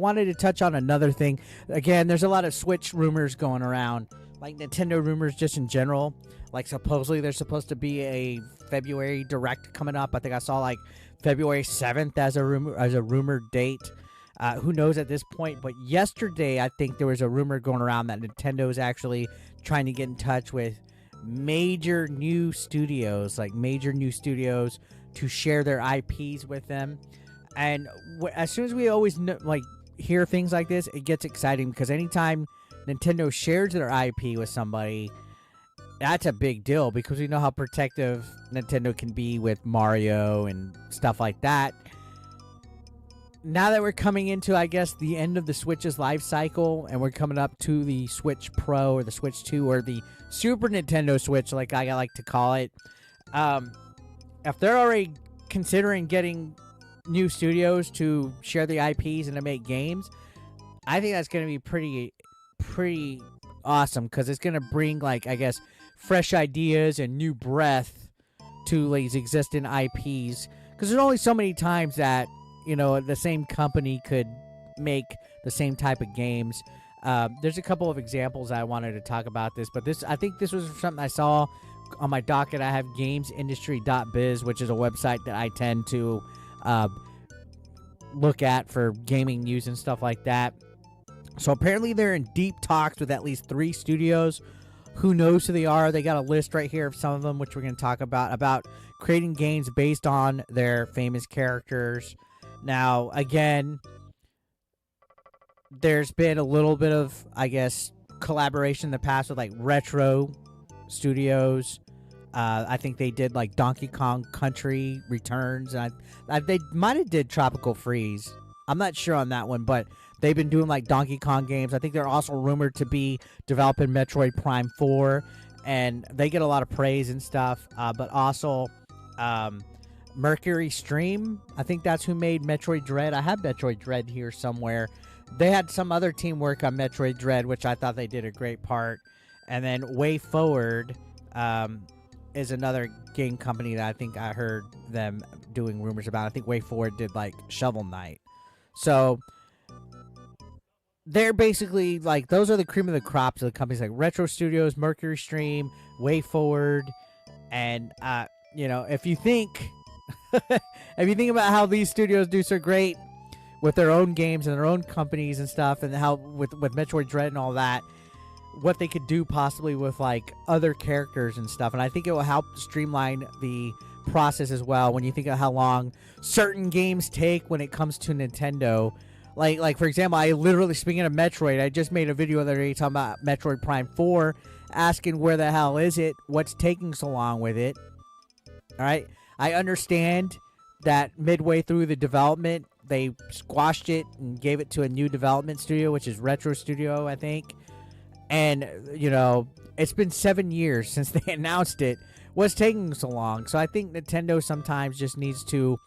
Wanted to touch on another thing. Again, there's a lot of Switch rumors going around, like Nintendo rumors just in general. Like supposedly there's supposed to be a February Direct coming up. I think I saw like February 7th as a rumored date. Who knows at this point? But yesterday, I think there was a rumor going around that Nintendo is actually trying to get in touch with major new studios to share their IPs with them. And as soon as we always hear things like this, it gets exciting because anytime Nintendo shares their IP with somebody, that's a big deal because we know how protective Nintendo can be with Mario and stuff like that. Now that we're coming into, I guess, the end of the Switch's life cycle, and we're coming up to the Switch Pro or the Switch 2 or the Super Nintendo Switch, like I like to call it, if they're already considering getting new studios to share the IPs and to make games, I think that's going to be pretty awesome because it's going to bring, like, I guess, fresh ideas and new breath to these existing IPs because there's only so many times that the same company could make the same type of games. There's a couple of examples I wanted to talk about this, but I think this was something I saw on my docket. I have GamesIndustry.biz, which is a website that I tend to look at for gaming news and stuff like that. So apparently they're in deep talks with at least 3 studios. Who knows who they are? They got a list right here of some of them, which we're going to talk about creating games based on their famous characters. Now, again, there's been a little bit of, I guess, collaboration in the past with, like, Retro Studios. I think they did, like, Donkey Kong Country Returns. And they might have did Tropical Freeze. I'm not sure on that one, but they've been doing, like, Donkey Kong games. I think they're also rumored to be developing Metroid Prime 4, and they get a lot of praise and stuff. But also, MercurySteam, I think that's who made Metroid Dread. I have Metroid Dread here somewhere. They had some other team work on Metroid Dread, which I thought they did a great part. And then WayForward is another game company that I think I heard them doing rumors about. I think WayForward did, like, Shovel Knight. So they're basically, like, those are the cream of the crops of the companies like Retro Studios, MercurySteam, WayForward, and if you think about how these studios do so great with their own games and their own companies and stuff, and how with Metroid Dread and all that, what they could do possibly with, like, other characters and stuff. And I think it will help streamline the process as well when you think of how long certain games take when it comes to Nintendo. Like for example, I literally, speaking of Metroid, I just made a video the other day talking about Metroid Prime 4, asking where the hell is it? What's taking so long with it? All right. I understand that midway through the development, they squashed it and gave it to a new development studio, which is Retro Studio, I think. And, it's been 7 years since they announced it. What's taking so long? So I think Nintendo sometimes just needs to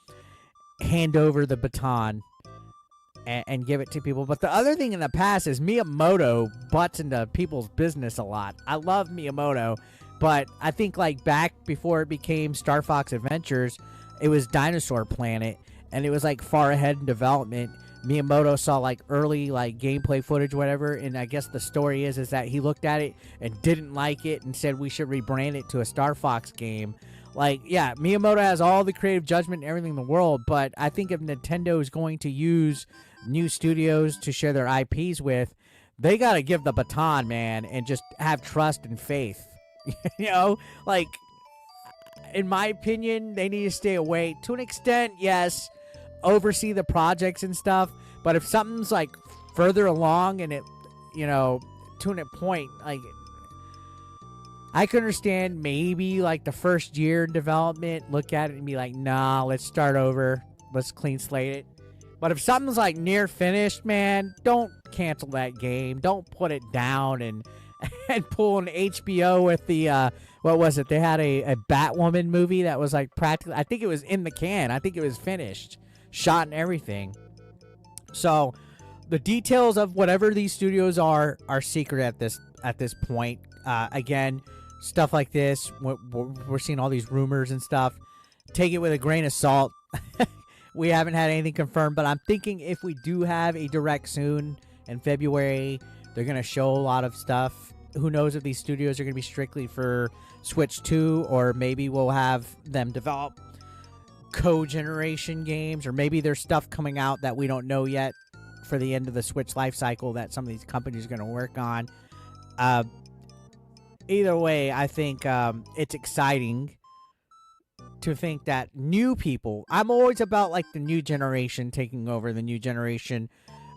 hand over the baton and give it to people. But the other thing in the past is Miyamoto butts into people's business a lot. I love Miyamoto. But I think, like, back before it became Star Fox Adventures, it was Dinosaur Planet, and it was, like, far ahead in development. Miyamoto saw, like, early, like, gameplay footage, whatever, and I guess the story is that he looked at it and didn't like it and said we should rebrand it to a Star Fox game. Like, yeah, Miyamoto has all the creative judgment and everything in the world, but I think if Nintendo is going to use new studios to share their IPs with, they got to give the baton, man, and just have trust and faith. Like, in my opinion, they need to stay away to an extent. Yes, oversee the projects and stuff, but if something's, like, further along and it, to a point, like, I can understand maybe, like, the first year in development, look at it and be like, nah, let's start over, let's clean slate it. But if something's, like, near finished, man, don't cancel that game, don't put it down and pull an HBO with the, what was it? They had a Batwoman movie that was, like, practically, I think it was in the can. I think it was finished, shot and everything. So the details of whatever these studios are secret at this point. Again, stuff like this, we're seeing all these rumors and stuff. Take it with a grain of salt. we haven't had anything confirmed, but I'm thinking if we do have a direct soon in February, they're going to show a lot of stuff. Who knows if these studios are going to be strictly for Switch 2, or maybe we'll have them develop co-generation games, or maybe there's stuff coming out that we don't know yet for the end of the Switch life cycle that some of these companies are going to work on. Either way, I think it's exciting to think that new people, I'm always about like the new generation taking over, the new generation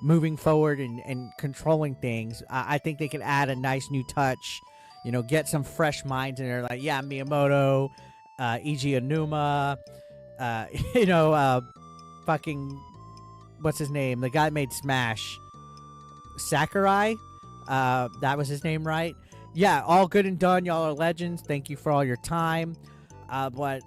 moving forward and controlling things. I think they could add a nice new touch, you know, get some fresh minds in there, like, yeah, Miyamoto, Eiji Aonuma, fucking, what's his name? The guy that made Smash. Sakurai? That was his name, right? Yeah, all good and done. Y'all are legends. Thank you for all your time. But,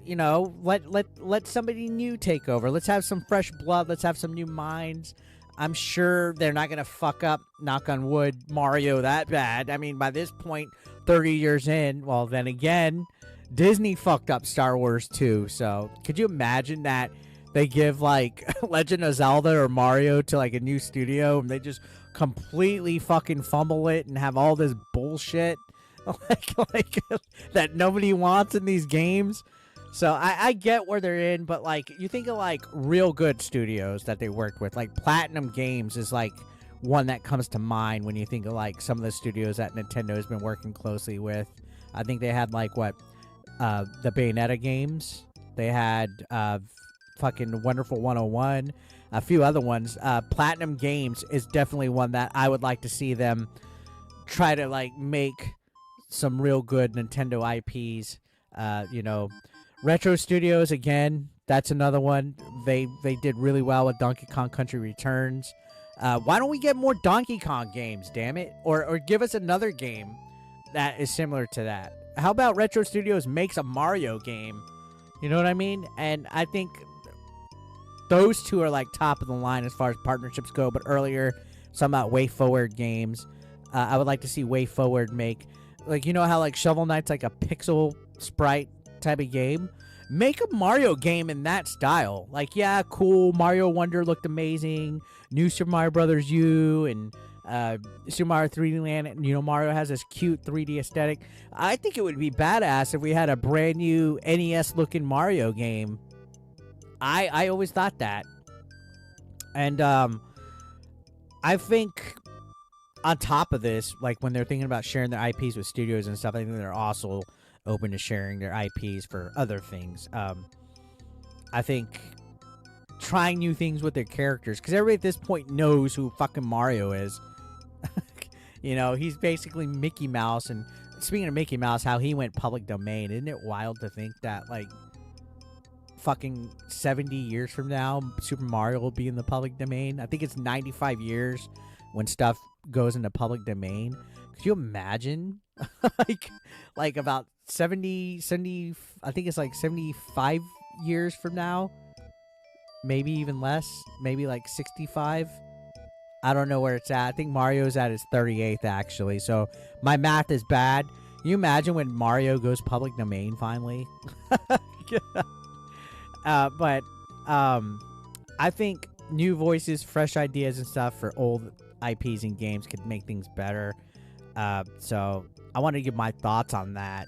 you know, let somebody new take over. Let's have some fresh blood. Let's have some new minds. I'm sure they're not going to fuck up, knock on wood, Mario that bad. I mean, by this point, 30 years in, well, then again, Disney fucked up Star Wars too. So could you imagine that they give like Legend of Zelda or Mario to like a new studio and they just completely fucking fumble it and have all this bullshit like that nobody wants in these games? So I get where they're in, but like you think of like real good studios that they worked with, like Platinum Games is like one that comes to mind when you think of like some of the studios that Nintendo has been working closely with. I think they had like the Bayonetta games. They had fucking Wonderful 101, a few other ones. Platinum Games is definitely one that I would like to see them try to like make some real good Nintendo IPs. Retro Studios, again, that's another one. They did really well with Donkey Kong Country Returns. Why don't we get more Donkey Kong games, damn it? Or give us another game that is similar to that. How about Retro Studios makes a Mario game? You know what I mean? And I think those two are like top of the line as far as partnerships go. But earlier, some about WayForward games. I would like to see WayForward make, like, you know how like Shovel Knight's like a pixel sprite type of game? Make a Mario game in that style. Like, yeah, cool, Mario Wonder looked amazing. New Super Mario Brothers U and Super Mario 3D Land, you know, Mario has this cute 3D aesthetic. I think it would be badass if we had a brand new NES looking Mario game. I always thought that. And I think on top of this, like when they're thinking about sharing their IPs with studios and stuff, I think they're also open to sharing their IPs for other things. I think trying new things with their characters, because everybody at this point knows who fucking Mario is. You know, he's basically Mickey Mouse. And speaking of Mickey Mouse, how he went public domain, isn't it wild to think that like fucking 70 years from now Super Mario will be in the public domain? I think it's 95 years when stuff goes into public domain. Could you imagine like about 70, I think it's like 75 years from now, maybe even less, maybe like 65. I don't know where it's at. I think Mario's at his 38th actually, so my math is bad. Can you imagine when Mario goes public domain finally? But I think new voices, fresh ideas and stuff for old IPs and games could make things better. So I want to give my thoughts on that.